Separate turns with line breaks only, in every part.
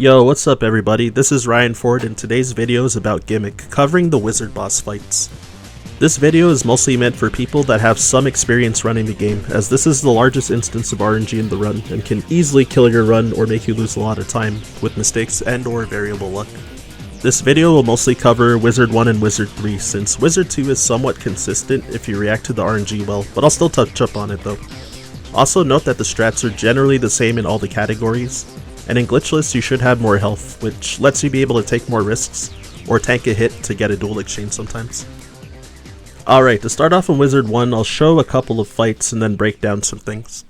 Yo, what's up everybody? This is Ryan Ford and today's video is about Gimmick, covering the wizard boss fights. This video is mostly meant for people that have some experience running the game, as this is the largest instance of RNG in the run and can easily kill your run or make you lose a lot of time with mistakes and or variable luck. This video will mostly cover Wizard 1 and Wizard 3 since Wizard 2 is somewhat consistent if you react to the RNG well, but I'll still touch up on it though. Also note that the strats are generally the same in all the categories, and in glitchless you should have more health, which lets you be able to take more risks or tank a hit to get a dual exchange sometimes. Alright, to start off in Wizard 1, I'll show a couple of fights and then break down some things.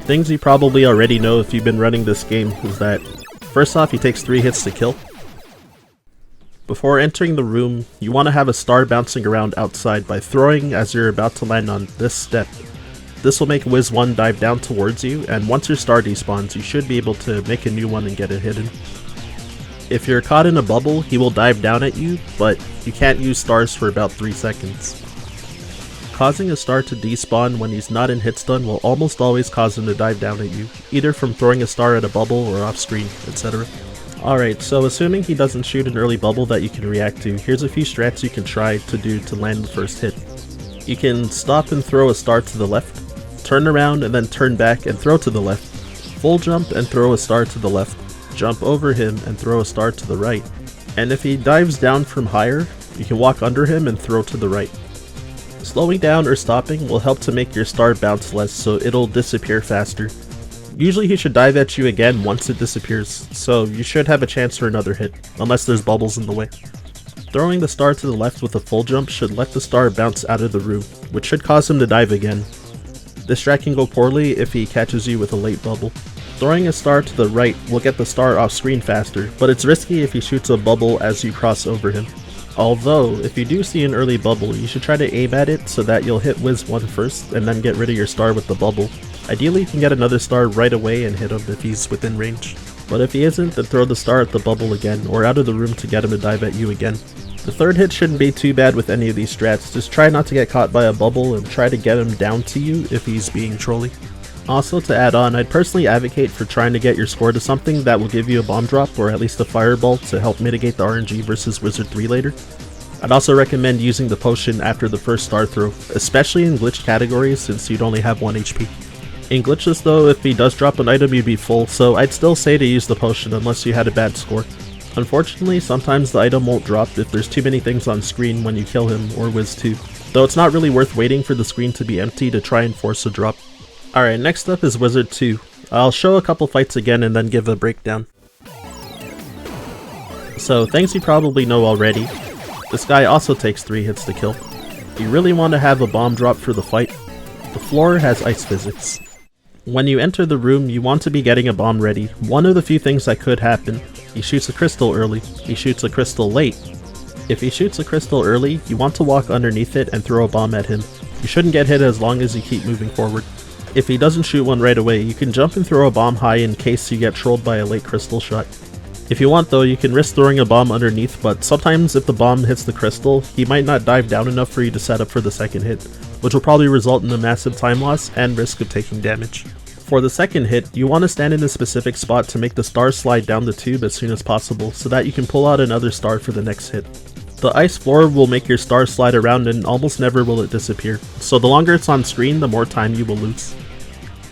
Things you probably already know if you've been running this game is that, first off, he takes 3 hits to kill. Before entering the room, you want to have a star bouncing around outside by throwing as you're about to land on this step. This will make Wiz 1 dive down towards you, and once your star despawns, you should be able to make a new one and get it hidden. If you're caught in a bubble, he will dive down at you, but you can't use stars for about 3 seconds. Causing a star to despawn when he's not in hit stun will almost always cause him to dive down at you, either from throwing a star at a bubble or off screen, etc. Alright, so assuming he doesn't shoot an early bubble that you can react to, here's a few strats you can try to do to land the first hit. You can stop and throw a star to the left, turn around and then turn back and throw to the left, full jump and throw a star to the left, jump over him and throw a star to the right, and if he dives down from higher, you can walk under him and throw to the right. Slowing down or stopping will help to make your star bounce less so it'll disappear faster. Usually he should dive at you again once it disappears, so you should have a chance for another hit, unless there's bubbles in the way. Throwing the star to the left with a full jump should let the star bounce out of the room, which should cause him to dive again. This strat can go poorly if he catches you with a late bubble. Throwing a star to the right will get the star off screen faster, but it's risky if he shoots a bubble as you cross over him. Although, if you do see an early bubble, you should try to aim at it so that you'll hit Wiz 1 first and then get rid of your star with the bubble. Ideally you can get another star right away and hit him if he's within range. But if he isn't, then throw the star at the bubble again or out of the room to get him to dive at you again. The third hit shouldn't be too bad with any of these strats, just try not to get caught by a bubble and try to get him down to you if he's being trolly. Also, to add on, I'd personally advocate for trying to get your score to something that will give you a bomb drop or at least a fireball to help mitigate the RNG versus Wizard 3 later. I'd also recommend using the potion after the first star throw, especially in glitched categories since you'd only have 1 HP. In glitchless though, if he does drop an item you'd be full, so I'd still say to use the potion unless you had a bad score. Unfortunately, sometimes the item won't drop if there's too many things on screen when you kill him or Wiz 2, though it's not really worth waiting for the screen to be empty to try and force a drop. Alright, next up is Wizard 2. I'll show a couple fights again and then give a breakdown. So, things you probably know already. This guy also takes 3 hits to kill. You really want to have a bomb drop for the fight. The floor has ice physics. When you enter the room, you want to be getting a bomb ready. One of the few things that could happen: he shoots a crystal early, he shoots a crystal late. If he shoots a crystal early, you want to walk underneath it and throw a bomb at him. You shouldn't get hit as long as you keep moving forward. If he doesn't shoot one right away, you can jump and throw a bomb high in case you get trolled by a late crystal shot. If you want though, you can risk throwing a bomb underneath, but sometimes if the bomb hits the crystal, he might not dive down enough for you to set up for the second hit, which will probably result in a massive time loss and risk of taking damage. For the second hit, you want to stand in a specific spot to make the star slide down the tube as soon as possible so that you can pull out another star for the next hit. The ice floor will make your star slide around and almost never will it disappear, so the longer it's on screen, the more time you will lose.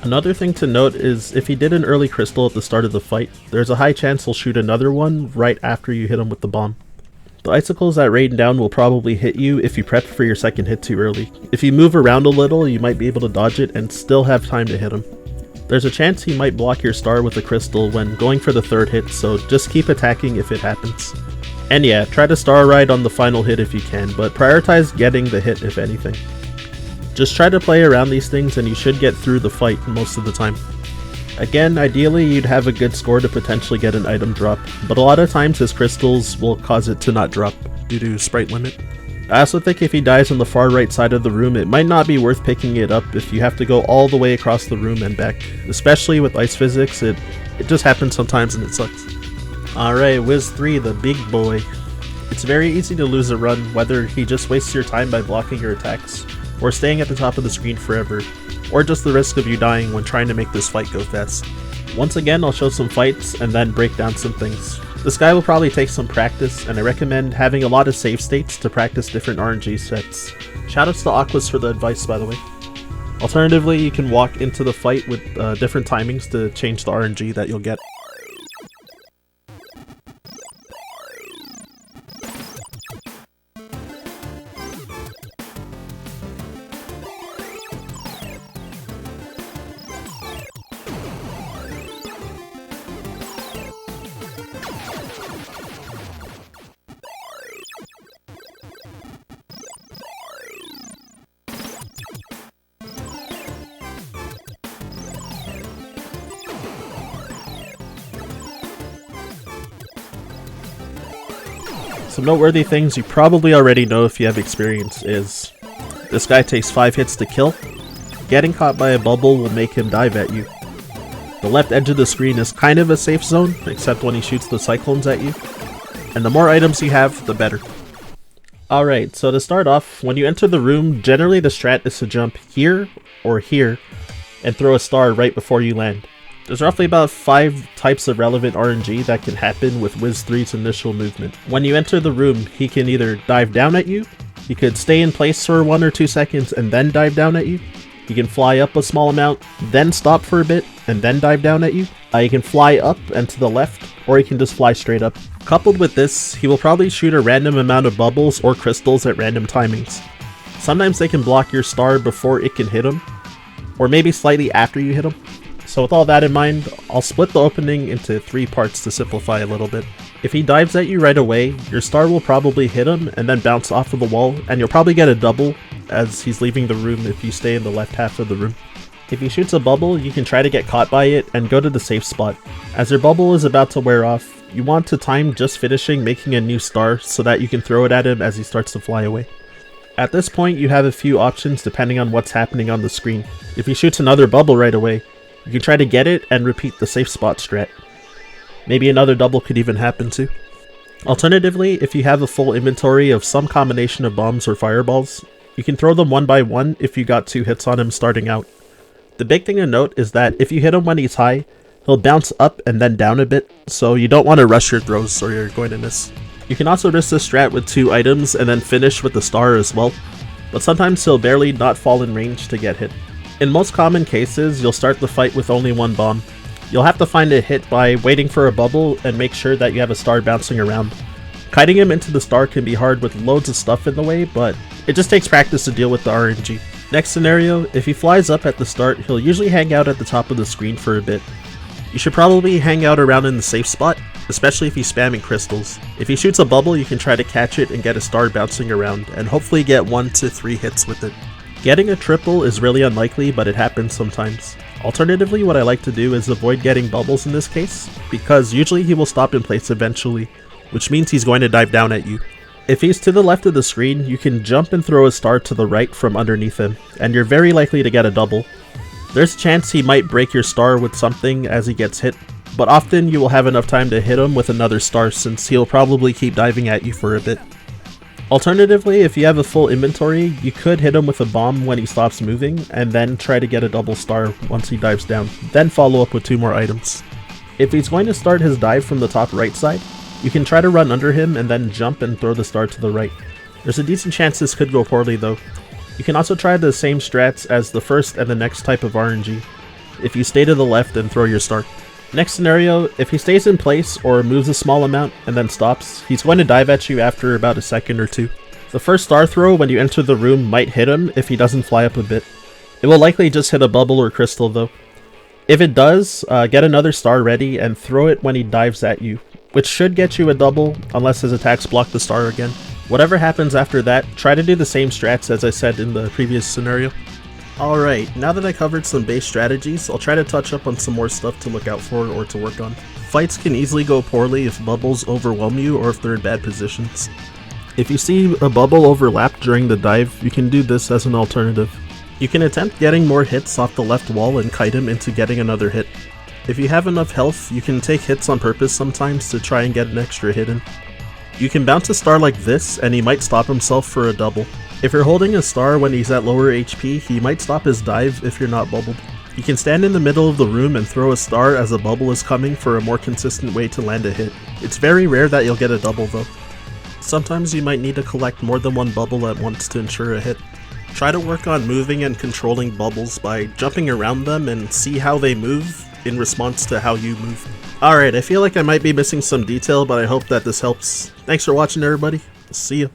Another thing to note is if he did an early crystal at the start of the fight, there's a high chance he'll shoot another one right after you hit him with the bomb. The icicles that rain down will probably hit you if you prep for your second hit too early. If you move around a little, you might be able to dodge it and still have time to hit him. There's a chance he might block your star with a crystal when going for the third hit, so just keep attacking if it happens. And yeah, try to star ride on the final hit if you can, but prioritize getting the hit if anything. Just try to play around these things and you should get through the fight most of the time. Again, ideally you'd have a good score to potentially get an item drop, but a lot of times his crystals will cause it to not drop due to sprite limit. I also think if he dies on the far right side of the room, it might not be worth picking it up if you have to go all the way across the room and back. Especially with ice physics, it just happens sometimes and it sucks. Alright, Wiz 3, the big boy. It's very easy to lose a run, whether he just wastes your time by blocking your attacks, or staying at the top of the screen forever, or just the risk of you dying when trying to make this fight go fast. Once again, I'll show some fights and then break down some things. This guy will probably take some practice, and I recommend having a lot of save states to practice different RNG sets. Shoutouts to Aquas for the advice, by the way. Alternatively, you can walk into the fight with different timings to change the RNG that you'll get. Some noteworthy things you probably already know if you have experience is, this guy takes 5 hits to kill. Getting caught by a bubble will make him dive at you. The left edge of the screen is kind of a safe zone, except when he shoots the cyclones at you. And the more items you have, the better. Alright, so to start off, when you enter the room, generally the strat is to jump here or here and throw a star right before you land. There's roughly about 5 types of relevant RNG that can happen with Wiz 3's initial movement. When you enter the room, he can either dive down at you, he could stay in place for 1 or 2 seconds and then dive down at you, he can fly up a small amount, then stop for a bit, and then dive down at you. He can fly up and to the left, or he can just fly straight up. Coupled with this, he will probably shoot a random amount of bubbles or crystals at random timings. Sometimes they can block your star before it can hit him, or maybe slightly after you hit him. So with all that in mind, I'll split the opening into 3 parts to simplify a little bit. If he dives at you right away, your star will probably hit him and then bounce off of the wall, and you'll probably get a double as he's leaving the room if you stay in the left half of the room. If he shoots a bubble, you can try to get caught by it and go to the safe spot. As your bubble is about to wear off, you want to time just finishing making a new star so that you can throw it at him as he starts to fly away. At this point, you have a few options depending on what's happening on the screen. If he shoots another bubble right away, you can try to get it and repeat the safe spot strat. Maybe another double could even happen too. Alternatively, if you have a full inventory of some combination of bombs or fireballs, you can throw them one by one if you got 2 hits on him starting out. The big thing to note is that if you hit him when he's high, he'll bounce up and then down a bit, so you don't want to rush your throws or you're going to miss. You can also risk this strat with 2 items and then finish with the star as well, but sometimes he'll barely not fall in range to get hit. In most common cases, you'll start the fight with only 1 bomb. You'll have to find a hit by waiting for a bubble and make sure that you have a star bouncing around. Kiting him into the star can be hard with loads of stuff in the way, but it just takes practice to deal with the RNG. Next scenario, if he flies up at the start, he'll usually hang out at the top of the screen for a bit. You should probably hang out around in the safe spot, especially if he's spamming crystals. If he shoots a bubble, you can try to catch it and get a star bouncing around, and hopefully get 1 to 3 hits with it. Getting a triple is really unlikely, but it happens sometimes. Alternatively, what I like to do is avoid getting bubbles in this case, because usually he will stop in place eventually, which means he's going to dive down at you. If he's to the left of the screen, you can jump and throw a star to the right from underneath him, and you're very likely to get a double. There's a chance he might break your star with something as he gets hit, but often you will have enough time to hit him with another star since he'll probably keep diving at you for a bit. Alternatively, if you have a full inventory, you could hit him with a bomb when he stops moving, and then try to get a double star once he dives down, then follow up with 2 more items. If he's going to start his dive from the top right side, you can try to run under him and then jump and throw the star to the right. There's a decent chance this could go poorly though. You can also try the same strats as the first and the next type of RNG, if you stay to the left and throw your star. Next scenario, if he stays in place or moves a small amount and then stops, he's going to dive at you after about a second or 2. The first star throw when you enter the room might hit him if he doesn't fly up a bit. It will likely just hit a bubble or crystal though. If it does, get another star ready and throw it when he dives at you, which should get you a double unless his attacks block the star again. Whatever happens after that, try to do the same strats as I said in the previous scenario. Alright, now that I covered some base strategies, I'll try to touch up on some more stuff to look out for or to work on. Fights can easily go poorly if bubbles overwhelm you or if they're in bad positions. If you see a bubble overlap during the dive, you can do this as an alternative. You can attempt getting more hits off the left wall and kite him into getting another hit. If you have enough health, you can take hits on purpose sometimes to try and get an extra hit in. You can bounce a star like this, and he might stop himself for a double. If you're holding a star when he's at lower HP, he might stop his dive if you're not bubbled. You can stand in the middle of the room and throw a star as a bubble is coming for a more consistent way to land a hit. It's very rare that you'll get a double though. Sometimes you might need to collect more than one bubble at once to ensure a hit. Try to work on moving and controlling bubbles by jumping around them and see how they move in response to how you move. Alright, I feel like I might be missing some detail, but I hope that this helps. Thanks for watching everybody. See ya.